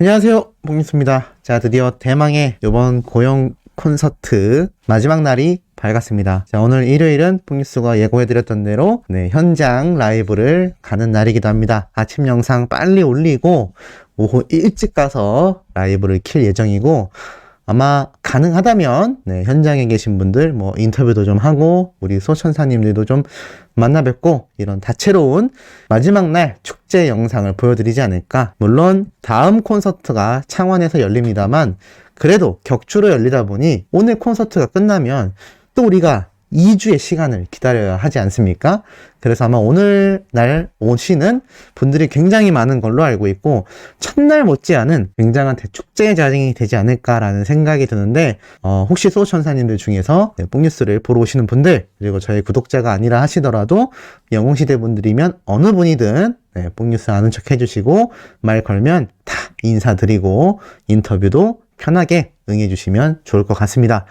안녕하세요, 봉유수입니다. 자, 드디어 대망의 이번 고영 콘서트 마지막 날이 밝았습니다. 자, 오늘 일요일은 봉유수가 예고해드렸던 대로 현장 라이브를 가는 날이기도 합니다. 아침 영상 빨리 올리고 오후 일찍 가서 라이브를 킬 예정이고, 아마 가능하다면 현장에 계신 분들 인터뷰도 좀 하고 우리 소천사님들도 좀 만나 뵙고 이런 다채로운 마지막 날 축제 영상을 보여드리지 않을까. 물론 다음 콘서트가 창원에서 열립니다만 그래도 격주로 열리다 보니 오늘 콘서트가 끝나면 또 우리가 2주의 시간을 기다려야 하지 않습니까? 그래서 아마 오늘 날 오시는 분들이 굉장히 많은 걸로 알고 있고, 첫날 못지않은 굉장한 대축제의 자정이 되지 않을까라는 생각이 드는데, 혹시 소천사님들 중에서 뽕뉴스를 보러 오시는 분들, 그리고 저희 구독자가 아니라 하시더라도 영웅시대 분들이면 어느 분이든 뽕뉴스 아는 척 해주시고 말 걸면 다 인사드리고 인터뷰도 편하게 응해주시면 좋을 것 같습니다.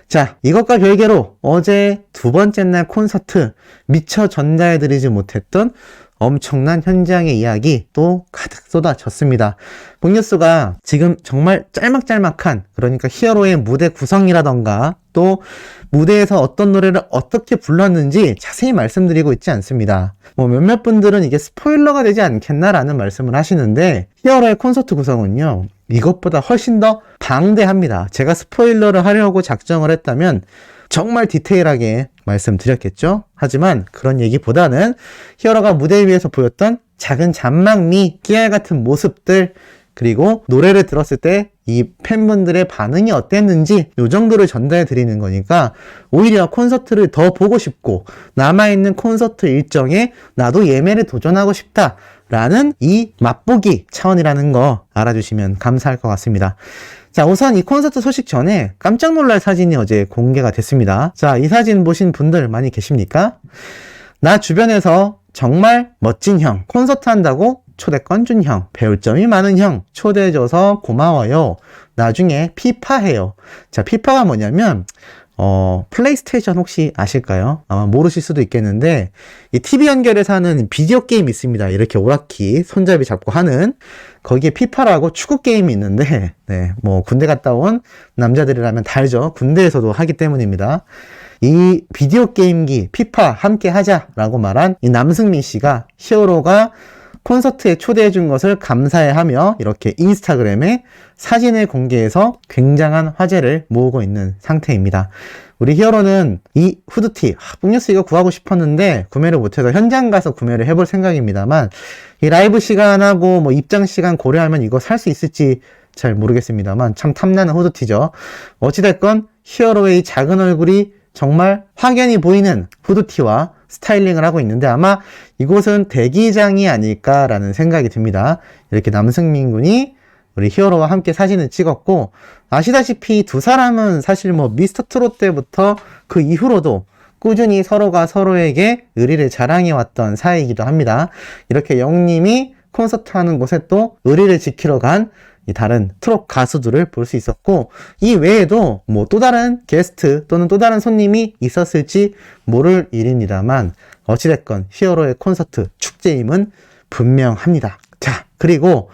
자, 이것과 별개로 어제 두 번째 날 콘서트 미처 전달해드리지 못했던 엄청난 현장의 이야기 또 가득 쏟아졌습니다. 봉뉴스가 지금 정말 짤막짤막한, 그러니까 히어로의 무대 구성이라던가 또 무대에서 어떤 노래를 어떻게 불렀는지 자세히 말씀드리고 있지 않습니다. 몇몇 분들은 이게 스포일러가 되지 않겠나라는 말씀을 하시는데, 히어로의 콘서트 구성은요 이것보다 훨씬 더 방대합니다. 제가 스포일러를 하려고 작정을 했다면 정말 디테일하게 말씀드렸겠죠? 하지만 그런 얘기보다는 히어로가 무대 위에서 보였던 작은 잔망미, 깨알 같은 모습들, 그리고 노래를 들었을 때 이 팬분들의 반응이 어땠는지 이 정도를 전달해 드리는 거니까 오히려 콘서트를 더 보고 싶고 남아있는 콘서트 일정에 나도 예매를 도전하고 싶다 라는 이 맛보기 차원이라는 거 알아주시면 감사할 것 같습니다. 자, 우선 이 콘서트 소식 전에 깜짝 놀랄 사진이 어제 공개가 됐습니다. 자, 이 사진 보신 분들 많이 계십니까? 나 주변에서 정말 멋진 형, 콘서트 한다고 초대권 준 형, 배울 점이 많은 형, 초대해줘서 고마워요. 나중에 피파 해요. 자, 피파가 뭐냐면 플레이스테이션 혹시 아실까요? 아마 모르실 수도 있겠는데, 이 TV 연결해서 하는 비디오 게임 있습니다. 이렇게 오락기 손잡이 잡고 하는, 거기에 피파라고 축구 게임이 있는데, 군대 갔다 온 남자들이라면 다 알죠. 군대에서도 하기 때문입니다. 이 비디오 게임기 피파 함께 하자라고 말한 이 남승민 씨가 히어로가 콘서트에 초대해준 것을 감사해하며 이렇게 인스타그램에 사진을 공개해서 굉장한 화제를 모으고 있는 상태입니다. 우리 히어로는 이 후드티, 뽕뉴스 이거 구하고 싶었는데 구매를 못해서 현장 가서 구매를 해볼 생각입니다만, 이 라이브 시간하고 입장 시간 고려하면 이거 살 수 있을지 잘 모르겠습니다만 참 탐나는 후드티죠. 어찌됐건 히어로의 이 작은 얼굴이 정말 확연히 보이는 후드티와 스타일링을 하고 있는데, 아마 이곳은 대기장이 아닐까라는 생각이 듭니다. 이렇게 남승민 군이 우리 히어로와 함께 사진을 찍었고, 아시다시피 두 사람은 사실 미스터 트롯 때부터 그 이후로도 꾸준히 서로가 서로에게 의리를 자랑해왔던 사이이기도 합니다. 이렇게 영님이 콘서트 하는 곳에 또 의리를 지키러 간 이 다른 트롯 가수들을 볼 수 있었고, 이 외에도 또 다른 게스트 또는 또 다른 손님이 있었을지 모를 일입니다만 어찌됐건 히어로의 콘서트 축제임은 분명합니다. 자, 그리고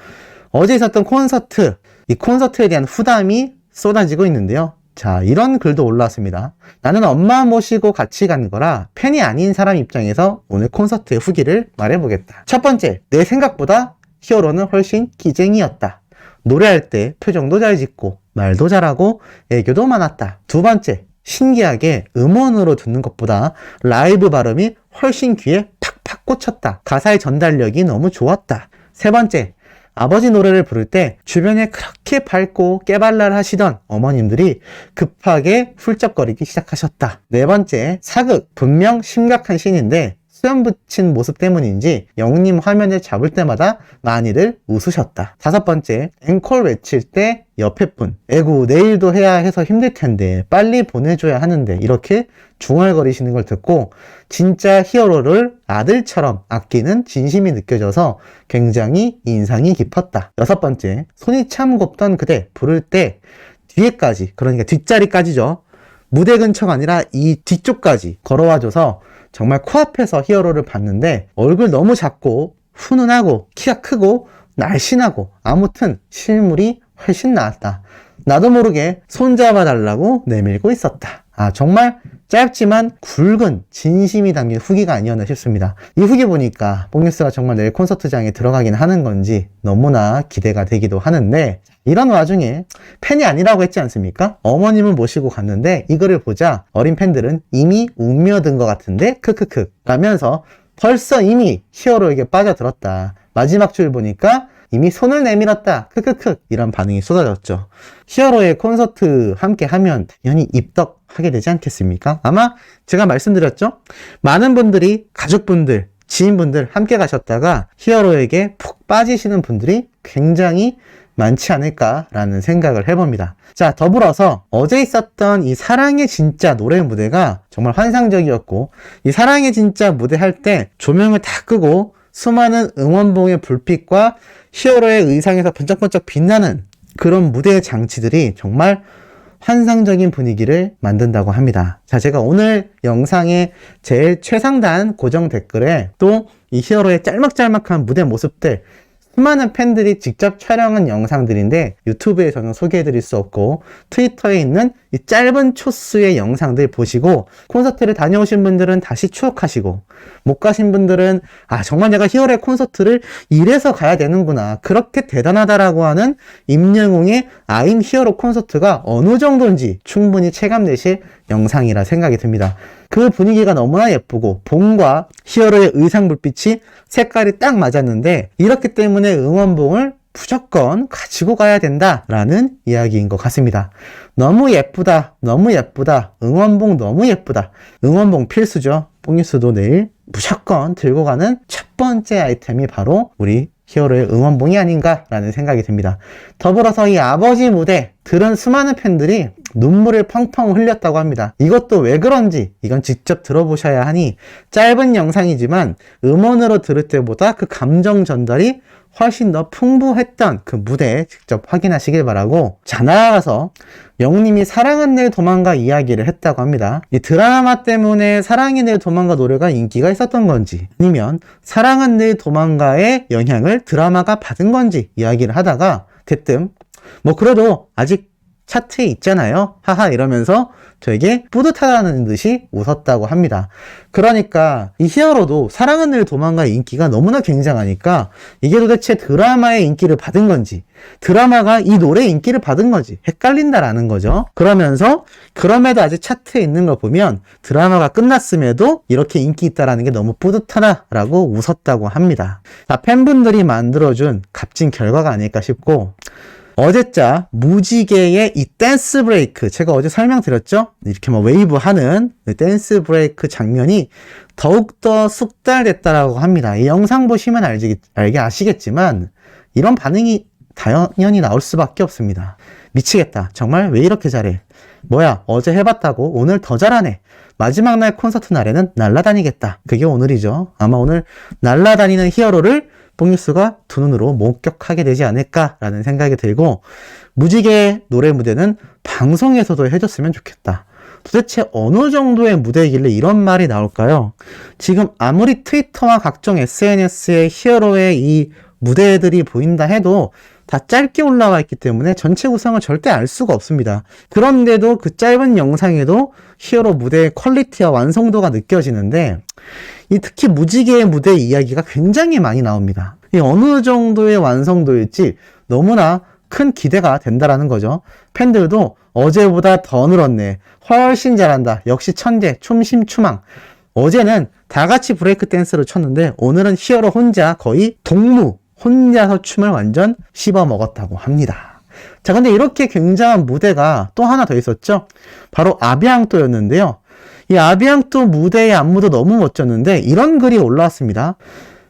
어제 있었던 콘서트, 이 콘서트에 대한 후담이 쏟아지고 있는데요. 자, 이런 글도 올라왔습니다. 나는 엄마 모시고 같이 간 거라 팬이 아닌 사람 입장에서 오늘 콘서트의 후기를 말해보겠다. 첫 번째, 내 생각보다 히어로는 훨씬 기쟁이였다. 노래할 때 표정도 잘 짓고 말도 잘하고 애교도 많았다. 두 번째, 신기하게 음원으로 듣는 것보다 라이브 발음이 훨씬 귀에 팍팍 꽂혔다. 가사의 전달력이 너무 좋았다. 세 번째, 아버지 노래를 부를 때 주변에 그렇게 밝고 깨발랄 하시던 어머님들이 급하게 훌쩍거리기 시작하셨다. 네 번째, 사극, 분명 심각한 씬인데 수염 붙인 모습 때문인지 영님 화면을 잡을 때마다 많이들 웃으셨다. 다섯 번째, 앵콜 외칠 때 옆에 분, 에구 내일도 해야 해서 힘들 텐데 빨리 보내줘야 하는데 이렇게 중얼거리시는 걸 듣고 진짜 히어로를 아들처럼 아끼는 진심이 느껴져서 굉장히 인상이 깊었다. 여섯 번째, 손이 참 곱던 그대 부를 때 뒤에까지, 그러니까 뒷자리까지죠. 무대 근처가 아니라 이 뒤쪽까지 걸어와줘서 정말 코앞에서 히어로를 봤는데 얼굴 너무 작고 훈훈하고 키가 크고 날씬하고 아무튼 실물이 훨씬 나았다. 나도 모르게 손잡아달라고 내밀고 있었다. 정말 짧지만 굵은 진심이 담긴 후기가 아니었나 싶습니다. 이 후기 보니까 뽕뉴스가 정말 내일 콘서트장에 들어가긴 하는 건지 너무나 기대가 되기도 하는데, 이런 와중에 팬이 아니라고 했지 않습니까? 어머님을 모시고 갔는데 이거를 보자 어린 팬들은 이미 웅며든 것 같은데 크크크 라면서 벌써 이미 히어로에게 빠져들었다. 마지막 줄 보니까 이미 손을 내밀었다. 크크크 이런 반응이 쏟아졌죠. 히어로의 콘서트 함께 하면 당연히 입덕하게 되지 않겠습니까? 아마 제가 말씀드렸죠? 많은 분들이 가족분들, 지인분들 함께 가셨다가 히어로에게 푹 빠지시는 분들이 굉장히 많지 않을까라는 생각을 해봅니다. 자, 더불어서 어제 있었던 이 사랑의 진짜 노래 무대가 정말 환상적이었고, 이 사랑의 진짜 무대 할 때 조명을 다 끄고 수많은 응원봉의 불빛과 히어로의 의상에서 번쩍번쩍 빛나는 그런 무대의 장치들이 정말 환상적인 분위기를 만든다고 합니다. 자, 제가 오늘 영상의 제일 최상단 고정 댓글에 또 이 히어로의 짤막짤막한 무대 모습들, 수많은 팬들이 직접 촬영한 영상들인데 유튜브에서는 소개해드릴 수 없고 트위터에 있는 이 짧은 초수의 영상들 보시고 콘서트를 다녀오신 분들은 다시 추억하시고, 못 가신 분들은 정말 내가 히어로의 콘서트를 이래서 가야 되는구나, 그렇게 대단하다라고 하는 임영웅의 I'm 히어로 콘서트가 어느 정도인지 충분히 체감되실 영상이라 생각이 듭니다. 그 분위기가 너무나 예쁘고 봉과 히어로의 의상 불빛이 색깔이 딱 맞았는데, 이렇기 때문에 응원봉을 무조건 가지고 가야 된다라는 이야기인 것 같습니다. 너무 예쁘다, 너무 예쁘다, 응원봉 너무 예쁘다. 응원봉 필수죠. 뽕뉴스도 내일 무조건 들고 가는 첫 번째 아이템이 바로 우리 히어로의 응원봉이 아닌가라는 생각이 듭니다. 더불어서 이 아버지 무대 들은 수많은 팬들이 눈물을 펑펑 흘렸다고 합니다. 이것도 왜 그런지 이건 직접 들어보셔야 하니, 짧은 영상이지만 음원으로 들을 때보다 그 감정 전달이 훨씬 더 풍부했던 그 무대 직접 확인하시길 바라고, 자, 나아가서 영웅님이 사랑은 늘 도망가 이야기를 했다고 합니다. 이 드라마 때문에 사랑이 늘 도망가 노래가 인기가 있었던 건지, 아니면 사랑은 늘 도망가의 영향을 드라마가 받은 건지 이야기를 하다가 대뜸 그래도 아직 차트에 있잖아요, 하하 이러면서 저에게 뿌듯하다는 듯이 웃었다고 합니다. 그러니까 이 히어로도 사랑은 늘 도망가의 인기가 너무나 굉장하니까 이게 도대체 드라마의 인기를 받은 건지 드라마가 이 노래의 인기를 받은 건지 헷갈린다라는 거죠. 그러면서 그럼에도 아직 차트에 있는 걸 보면 드라마가 끝났음에도 이렇게 인기 있다라는 게 너무 뿌듯하다라고 웃었다고 합니다. 자, 팬분들이 만들어준 값진 결과가 아닐까 싶고, 어제자 무지개의 이 댄스 브레이크, 제가 어제 설명드렸죠? 이렇게 웨이브 하는 댄스 브레이크 장면이 더욱더 숙달됐다라고 합니다. 이 영상 보시면 알게 아시겠지만 이런 반응이 당연히 나올 수밖에 없습니다. 미치겠다, 정말 왜 이렇게 잘해, 뭐야 어제 해봤다고 오늘 더 잘하네, 마지막 날 콘서트 날에는 날아다니겠다. 그게 오늘이죠. 아마 오늘 날아다니는 히어로를 뽕뉴스가 두 눈으로 목격하게 되지 않을까라는 생각이 들고, 무지개 노래 무대는 방송에서도 해줬으면 좋겠다. 도대체 어느 정도의 무대이길래 이런 말이 나올까요? 지금 아무리 트위터와 각종 SNS에 히어로의 이 무대들이 보인다 해도 다 짧게 올라와 있기 때문에 전체 구성을 절대 알 수가 없습니다. 그런데도 그 짧은 영상에도 히어로 무대의 퀄리티와 완성도가 느껴지는데, 이 특히 무지개의 무대 이야기가 굉장히 많이 나옵니다. 이 어느 정도의 완성도일지 너무나 큰 기대가 된다라는 거죠. 팬들도 어제보다 더 늘었네, 훨씬 잘한다, 역시 천재, 춤심추망. 어제는 다 같이 브레이크 댄스를 췄는데 오늘은 히어로 혼자 거의 동무 혼자서 춤을 완전 씹어 먹었다고 합니다. 자, 근데 이렇게 굉장한 무대가 또 하나 더 있었죠. 바로 아비앙또였는데요. 이 아비앙또 무대의 안무도 너무 멋졌는데 이런 글이 올라왔습니다.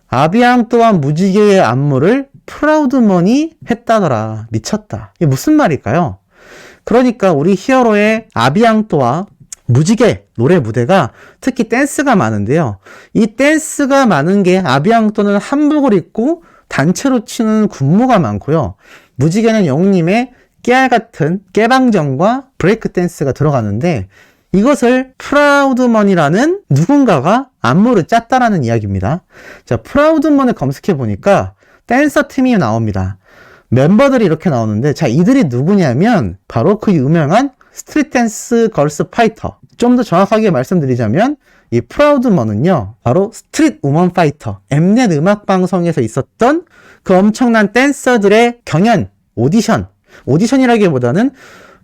아비앙또와 무지개의 안무를 프라우드머니 했다더라. 미쳤다. 이게 무슨 말일까요? 그러니까 우리 히어로의 아비앙또와 무지개 노래 무대가 특히 댄스가 많은데요. 이 댄스가 많은 게 아비앙또는 한복을 입고 단체로 치는 군무가 많고요. 무지개는 영웅님의 깨알 같은 깨방정과 브레이크 댄스가 들어가는데, 이것을 프라우드먼이라는 누군가가 안무를 짰다라는 이야기입니다. 자, 프라우드먼을 검색해 보니까 댄서 팀이 나옵니다. 멤버들이 이렇게 나오는데, 자, 이들이 누구냐면 바로 그 유명한 스트릿 댄스 걸스 파이터. 좀 더 정확하게 말씀드리자면 이 프라우드먼은요, 바로 스트릿 우먼 파이터, 엠넷 음악 방송에서 있었던 그 엄청난 댄서들의 경연, 오디션이라기보다는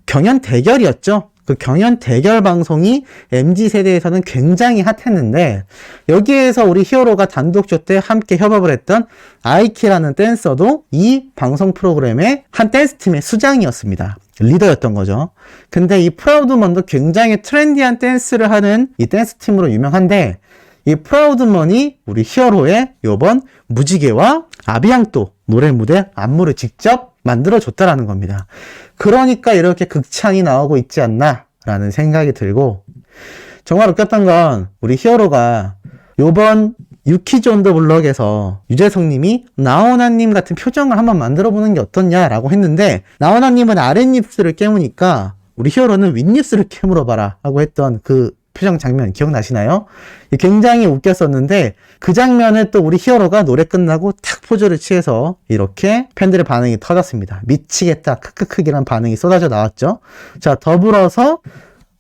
경연 대결이었죠. 그 경연 대결 방송이 MZ세대에서는 굉장히 핫했는데, 여기에서 우리 히어로가 단독쇼 때 함께 협업을 했던 아이키라는 댄서도 이 방송 프로그램의 한 댄스팀의 수장이었습니다. 리더였던 거죠. 근데 이 프라우드먼도 굉장히 트렌디한 댄스를 하는 이 댄스팀으로 유명한데, 이 프라우드먼이 우리 히어로의 요번 무지개와 아비앙또 노래 무대 안무를 직접 만들어줬다라는 겁니다. 그러니까 이렇게 극찬이 나오고 있지 않나 라는 생각이 들고, 정말 웃겼던 건 우리 히어로가 요번 유키즈 온 더 블럭에서 유재석님이 나훈아님 같은 표정을 한번 만들어보는 게 어떻냐라고 했는데, 나훈아님은 아랫입술을 깨무니까 우리 히어로는 윗입술을 깨물어봐라 하고 했던 그 표정 장면 기억나시나요? 굉장히 웃겼었는데, 그 장면을 또 우리 히어로가 노래 끝나고 탁 포즈를 취해서 이렇게 팬들의 반응이 터졌습니다. 미치겠다 크크크기란 반응이 쏟아져 나왔죠. 자, 더불어서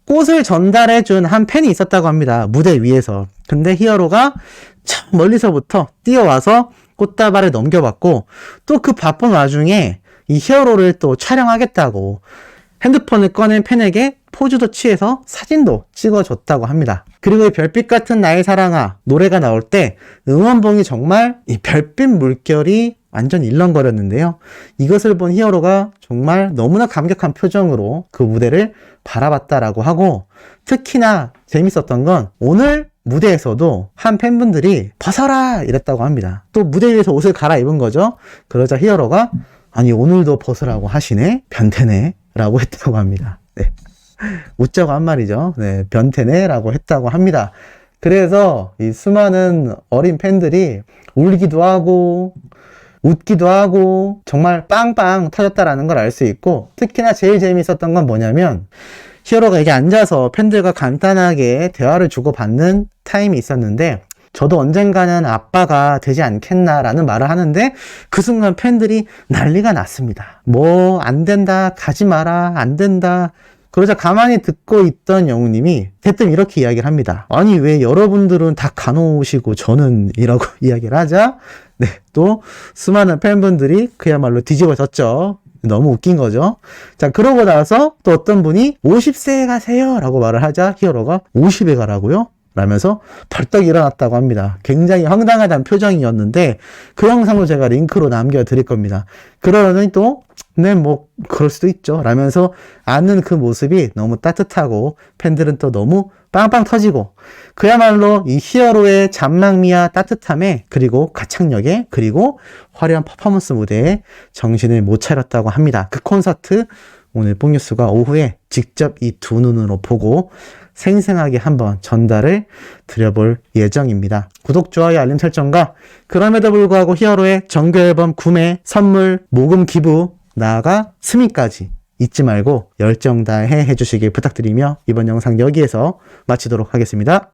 꽃을 전달해준 한 팬이 있었다고 합니다. 무대 위에서. 근데 히어로가 참 멀리서부터 뛰어와서 꽃다발을 넘겨받고, 또 그 바쁜 와중에 이 히어로를 또 촬영하겠다고 핸드폰을 꺼낸 팬에게 포즈도 취해서 사진도 찍어줬다고 합니다. 그리고 이 별빛 같은 나의 사랑아 노래가 나올 때 응원봉이 정말 이 별빛 물결이 완전 일렁거렸는데요. 이것을 본 히어로가 정말 너무나 감격한 표정으로 그 무대를 바라봤다라고 하고, 특히나 재밌었던 건 오늘 무대에서도 한 팬분들이 벗어라 이랬다고 합니다. 또 무대 위에서 옷을 갈아입은 거죠. 그러자 히어로가 아니 오늘도 벗으라고 하시네? 변태네? 라고 했다고 합니다. 네. 웃자고 한 말이죠. 네, 변태네? 라고 했다고 합니다. 그래서 이 수많은 어린 팬들이 울기도 하고 웃기도 하고 정말 빵빵 터졌다라는 걸 알 수 있고, 특히나 제일 재미있었던 건 뭐냐면 히어로가 이게 앉아서 팬들과 간단하게 대화를 주고받는 타임이 있었는데, 저도 언젠가는 아빠가 되지 않겠나라는 말을 하는데 그 순간 팬들이 난리가 났습니다. 뭐 안 된다, 가지 마라, 안 된다. 그러자 가만히 듣고 있던 영우님이 대뜸 이렇게 이야기를 합니다. 아니 왜 여러분들은 다 간호오시고 저는 이라고 이야기를 하자, 네, 또 수많은 팬분들이 그야말로 뒤집어졌죠. 너무 웃긴 거죠. 자, 그러고 나서 또 어떤 분이 50세에 가세요 라고 말을 하자 히어로가 50에 가라고요? 라면서 벌떡 일어났다고 합니다. 굉장히 황당하다는 표정이었는데 그 영상도 제가 링크로 남겨드릴 겁니다. 그러더니 또 네, 뭐 그럴 수도 있죠 라면서 앉는 그 모습이 너무 따뜻하고 팬들은 또 너무 빵빵 터지고, 그야말로 이 히어로의 잔망미와 따뜻함에, 그리고 가창력에, 그리고 화려한 퍼포먼스 무대에 정신을 못 차렸다고 합니다. 그 콘서트 오늘 뽕뉴스가 오후에 직접 이 두 눈으로 보고 생생하게 한번 전달을 드려볼 예정입니다. 구독, 좋아요, 알림 설정과 그럼에도 불구하고 히어로의 정규 앨범 구매, 선물, 모금 기부, 나아가 스밍까지 잊지 말고 열정 다해 해주시길 부탁드리며 이번 영상 여기에서 마치도록 하겠습니다.